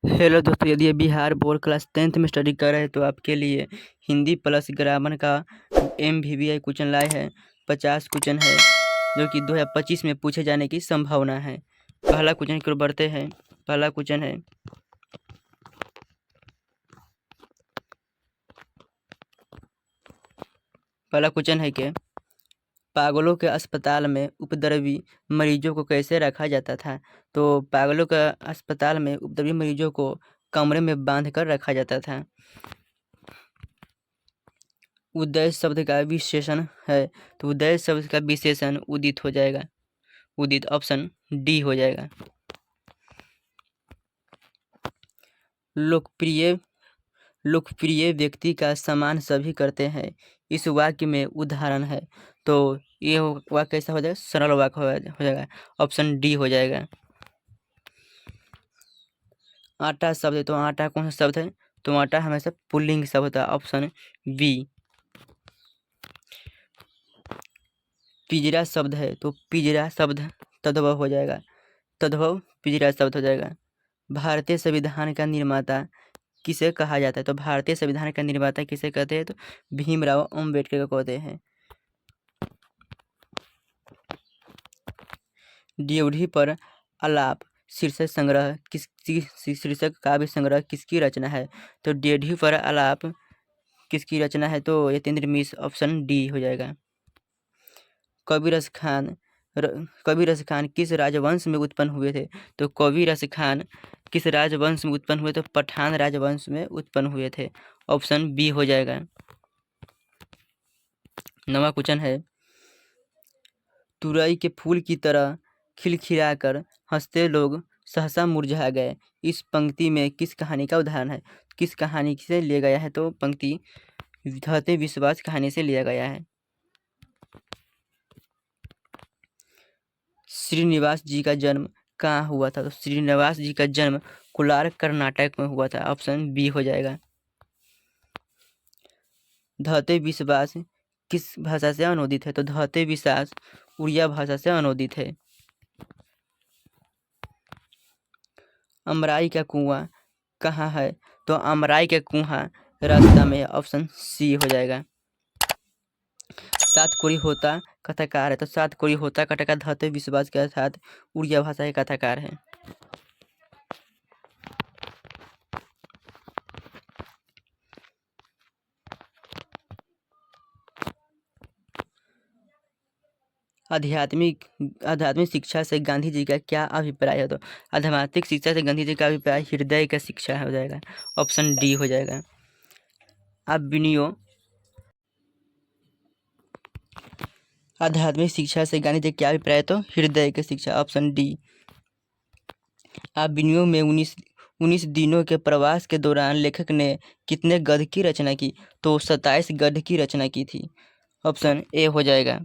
Hello दोस्तों, यदि ये बिहार बोर्ड क्लास 10th में स्टडी कर रहे हैं तो आपके लिए हिंदी प्लस ग्रामर का MVBI क्वेश्चन लाए हैं। 50 क्वेश्चन है जो कि 2025 में पूछे जाने की संभावना है। पहला क्वेश्चन की ओर बढ़ते हैं। पहला क्वेश्चन है, कि पागलों के अस्पताल में उपद्रवी मरीजों को कैसे रखा जाता था। तो पागलों के अस्पताल में उपद्रवी मरीजों को कमरे में बांध कर रखा जाता था। उदय शब्द का विशेषण है, तो उदय शब्द का विशेषण उदित हो जाएगा। उदित ऑप्शन डी हो जाएगा। लोकप्रिय लोकप्रिय व्यक्ति का सम्मान सभी करते हैं, इस वाक्य में उदाहरण है। तो ये वाक्य कैसा हो जाएगा? सरल वाक्य हो जाएगा। ऑप्शन डी हो जाएगा। आटा शब्द है, तो आटा कौन सा शब्द है? तो आटा हमेशा पुल्लिंग शब्द होता है। Option B. पिंजरा शब्द है, तो पिंजरा शब्द तद्भव हो जाएगा। तद्भव पिंजरा शब्द हो जाएगा। भारतीय संविधान का निर्माता किसे कहा जाता है? तो भारतीय संविधान का निर्माता किसे कहते हैं? तो भीमराव अम्बेडकर को कहते हैं। ड्योढ़ी पर आलाप शीर्षक संग्रह शीर्षक काव्य संग्रह किसकी रचना है? तो ड्योढ़ी पर आलाप किसकी रचना है? तो यतीन्द्र मिश्र। ऑप्शन डी हो जाएगा। कबीर रस खान किस राजवंश में उत्पन्न हुए थे? तो कबीर रस खान किस राजवंश में उत्पन्न हुए? तो पठान राजवंश में उत्पन्न हुए थे। ऑप्शन बी हो जाएगा। नवा क्वेश्चन है, तुरई के फूल की तरह खिलखिलाकर हंसते लोग सहसा मुरझा गए, इस पंक्ति में किस कहानी का उदाहरण है? किस कहानी से लिया गया है? तो पंक्ति धरते विश्वास कहानी से लिया गया है। श्रीनिवास जी का जन्म कहाँ हुआ था? तो श्रीनिवास जी का जन्म कोलार कर्नाटक में हुआ था। ऑप्शन बी हो जाएगा। धरते विश्वास किस भाषा से अनुदित है? तो धरते विश्वास उड़िया भाषा से अनुदित है। अमराई का कुआं कहाँ है? तो अमराई का कुआं रास्ता में है। ऑप्शन सी हो जाएगा। सात कोरी होता कथाकार है, तो सात कोरी होता कथाकार धरते विश्वास के साथ उड़िया भाषा के कथाकार है। आध्यात्मिक शिक्षा से गांधी जी का क्या अभिप्राय है? तो आध्यात्मिक शिक्षा से गांधी जी का अभिप्राय हृदय का शिक्षा हो जाएगा। ऑप्शन डी हो जाएगा। आध्यात्मिक शिक्षा से गांधी जी क्या अभिप्राय है? तो हृदय की शिक्षा। Option D. अभिनयों में 19 दिनों के प्रवास के दौरान लेखक ने कितने गद्य की रचना की? तो 27 गद्य की रचना की थी। ऑप्शन ए हो जाएगा।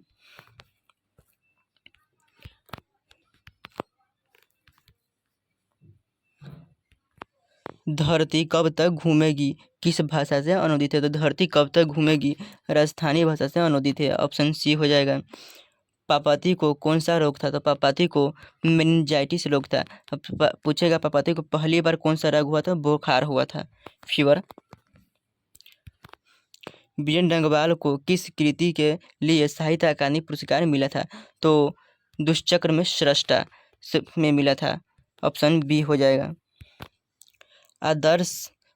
धरती कब तक घूमेगी किस भाषा से अनुदित है? तो धरती कब तक घूमेगी राजस्थानी भाषा से अनुदित है। ऑप्शन सी हो जाएगा। पापाती को कौन सा रोग था? तो पापाती को मेनिंजाइटिस रोग था। अब पूछेगा पापाती को पहली बार कौन सा रोग हुआ था? बुखार हुआ था, फीवर। बीएन डंगवाल को किस कृति के लिए साहित्य अकादमी पुरस्कार मिला था? तो दुष्चक्र में श्रेष्ठा में मिला था। ऑप्शन बी हो जाएगा। आदर्श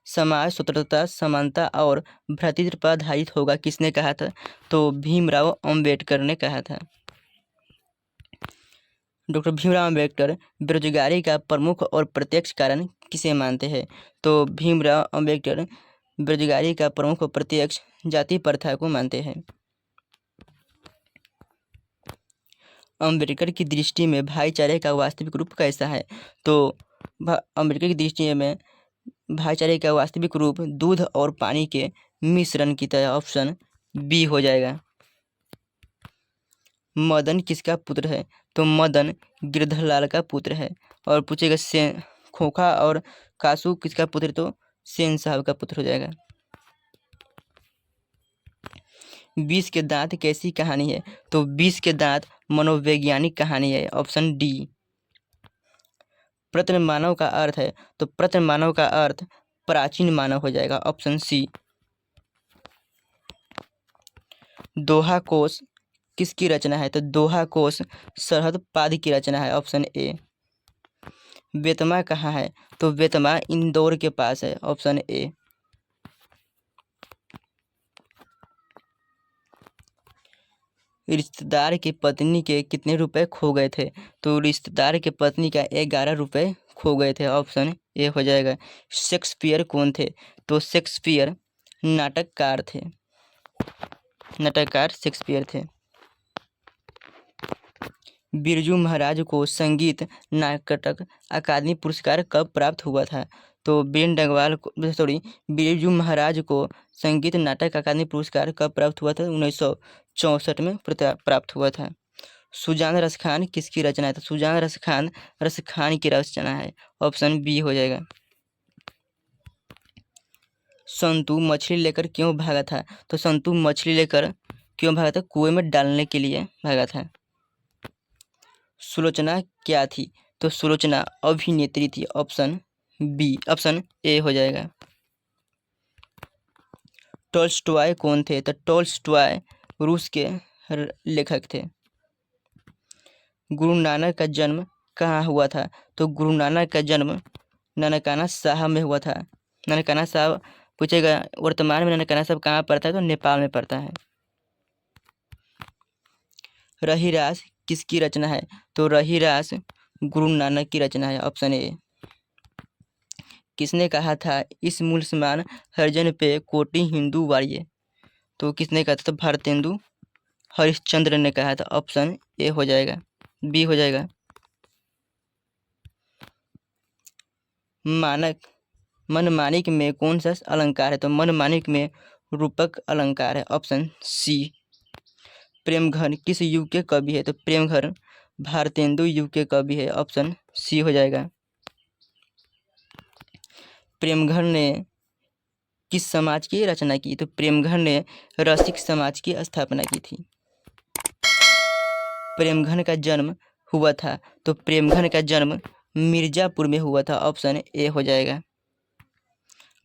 समाज स्वतंत्रता, समानता और भ्रातृत्व पर आधारित होगा किसने कहा था? तो भीमराव अम्बेडकर ने कहा था। डॉक्टर भीमराव अम्बेडकर बेरोजगारी का प्रमुख और प्रत्यक्ष कारण किसे मानते हैं? तो भीमराव अम्बेडकर बेरोजगारी का प्रमुख और प्रत्यक्ष जाति प्रथा को मानते हैं। अम्बेडकर की दृष्टि में भाईचारे का वास्तविक रूप कैसा है? तो अम्बेडकर की दृष्टि में भाईचारे का वास्तविक रूप दूध और पानी के मिश्रण की तरह। ऑप्शन बी हो जाएगा। मदन किसका पुत्र है? तो मदन गिरधरलाल का पुत्र है। और पूछेगा सेन खोखा और कासू किसका पुत्र? तो सेन साहब का पुत्र हो जाएगा। 20 के दांत कैसी कहानी है? तो 20 के दांत मनोवैज्ञानिक कहानी है। Option D. प्रथम मानव का अर्थ है तो प्रथम मानव का अर्थ प्राचीन मानव हो जाएगा, ऑप्शन सी। दोहा कोश किसकी रचना है तो दोहा कोश सरहद पाद की रचना है, ऑप्शन ए। बेतमा कहाँ है तो बेतमा इंदौर के पास है, ऑप्शन ए। रिश्तेदार की पत्नी के कितने रुपए खो गए थे तो रिश्तेदार की पत्नी का 11 रुपए खो गए थे, ऑप्शन ए हो जाएगा। शेक्सपियर कौन थे तो शेक्सपियर नाटककार थे, नाटककार शेक्सपियर थे। बिरजू महाराज को संगीत नाटक अकादमी पुरस्कार कब प्राप्त हुआ था तो बिरजू महाराज को संगीत नाटक अकादमी पुरस्कार कब प्राप्त हुआ था 1964 में प्राप्त हुआ था। सुजान रसखान किसकी रचना है तो सुजान रसखान की रचना है, ऑप्शन बी हो जाएगा। संतु मछली लेकर क्यों भागा था तो संतु मछली लेकर क्यों भागा था, कुएं में डालने के लिए भागा था। सुलोचना क्या थी तो सुलोचना अभिनेत्री थी, ऑप्शन बी, ऑप्शन ए हो जाएगा। टोल्स्टॉय कौन थे तो टोल्स्टॉय रूस के लेखक थे। गुरु नानक का जन्म कहाँ हुआ था तो गुरु नानक का जन्म ननकाना साहब में हुआ था। ननकाना साहब पूछेगा वर्तमान में ननकाना साहब कहाँ पड़ता है तो नेपाल में पड़ता है। रहीरास किसकी रचना है तो रहीरास गुरु नानक की रचना है, ऑप्शन ए। किसने कहा था इस मुसलमान हरिजन पे कोटि हिंदू वारिये तो किसने कहा था तो भारतेंदु हरिश्चंद्र ने कहा था, ऑप्शन ए हो जाएगा, बी हो जाएगा। मानक मनमानिक में कौन सा अलंकार है तो मनमानिक में रूपक अलंकार है, ऑप्शन सी। प्रेमघन किस युग के कवि है तो प्रेमघन भारतेंदु युग के कवि है, ऑप्शन सी हो जाएगा। प्रेमघन ने किस समाज की रचना की तो प्रेमघन ने रसिक समाज की स्थापना की थी। प्रेमघन का जन्म हुआ था तो प्रेमघन का जन्म मिर्जापुर में हुआ था, ऑप्शन ए हो जाएगा।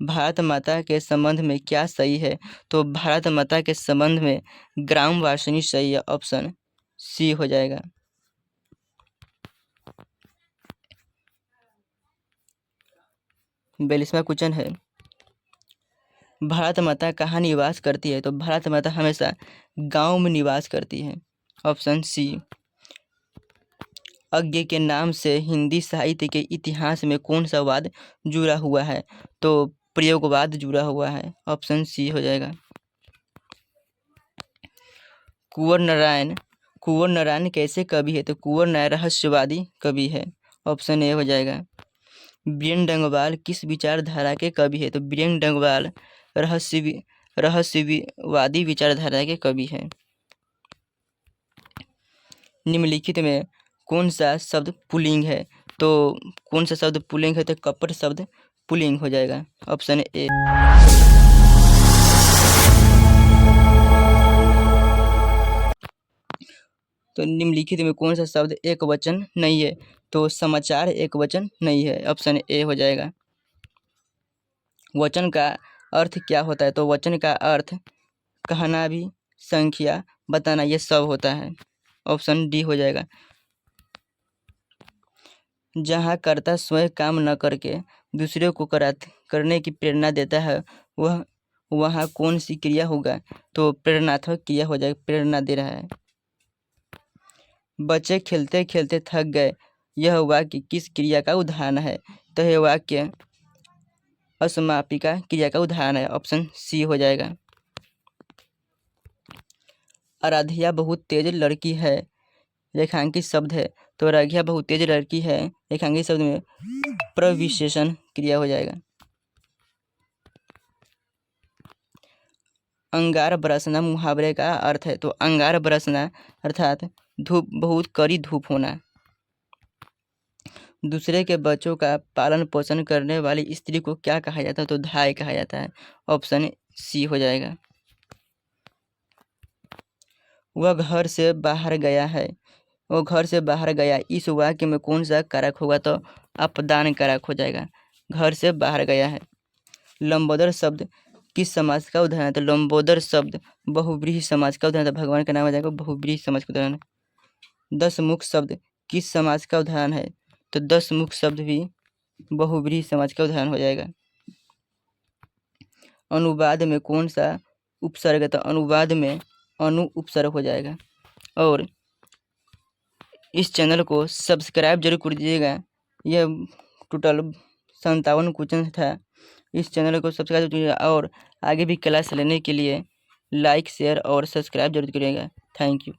भारत माता के संबंध में क्या सही है तो भारत माता के संबंध में ग्रामवासिनी सही है, ऑप्शन सी हो जाएगा। बेलिसवा क्वेश्चन है भारत माता कहाँ निवास करती है तो भारत माता हमेशा गांव में निवास करती है, ऑप्शन सी। अज्ञ के नाम से हिंदी साहित्य के इतिहास में कौन सा वाद जुड़ा हुआ है तो प्रयोगवाद जुड़ा हुआ है, ऑप्शन सी हो जाएगा। कुंवर नारायण कैसे कवि है तो कुंवर नारायण रहस्यवादी कवि है, ऑप्शन ए हो जाएगा। बीरेन डंगवाल किस विचारधारा के कवि है तो बीरेन डंगवाल रहस्यवादी विचारधारा के कवि है। निम्नलिखित में कौन सा शब्द पुल्लिंग है तो कौन सा शब्द पुल्लिंग है तो कपट शब्द पुल्लिंग हो जाएगा, ऑप्शन ए। तो निम्नलिखित में कौन सा शब्द एक वचन नहीं है तो समाचार एक वचन नहीं है, ऑप्शन ए हो जाएगा। वचन का अर्थ क्या होता है तो वचन का अर्थ कहना भी, संख्या बताना, ये सब होता है, ऑप्शन डी हो जाएगा। जहाँ कर्ता स्वयं काम न करके दूसरे को करने की प्रेरणा देता है वहाँ कौन सी क्रिया होगा तो प्रेरणात्मक क्रिया हो जाएगा, प्रेरणा दे रहा है। बच्चे खेलते खेलते थक गए, यह वाक्य किस क्रिया का उदाहरण है तो यह वाक्य असमापिका क्रिया का उदाहरण है, ऑप्शन सी हो जाएगा। आराध्या बहुत तेज लड़की है रेखांकित शब्द है तो आराध्या बहुत तेज लड़की है रेखांकित शब्द में प्रविशेषण क्रिया हो जाएगा। अंगार बरसना मुहावरे का अर्थ है तो अंगार बरसना अर्थात धूप, बहुत कड़ी धूप होना। दूसरे के बच्चों का पालन पोषण करने वाली स्त्री को क्या कहा जाता है तो धाय कहा जाता है, ऑप्शन सी हो जाएगा। वह घर से बाहर गया है, वो घर से बाहर गया, इस वाक्य में कौन सा कारक होगा? तो अपदान कारक हो जाएगा। घर से बाहर गया है। लंबोदर शब्द किस समाज का उदाहरण है? तो लंबोदर शब्द बहुव्रीहि समाज का उदाहरण है। भगवान का नाम आ जाएगा, बहुव्रीहि समाज का उदाहरण है। दशमुख शब्द किस समाज का उदाहरण है? तो दशमुख शब्द भी बहुव्रीहि समाज का उदाहरण हो जाएगा। अनुवाद में कौन सा उपसर्ग? तो अनुवाद में अनु उपसर्ग हो जाएगा। और इस चैनल को सब्सक्राइब जरूर कर दीजिएगा। यह टोटल 57 क्वेश्चन था। इस चैनल को सब्सक्राइब कीजिएगा और आगे भी क्लास लेने के लिए लाइक शेयर और सब्सक्राइब जरूर करिएगा। Thank you.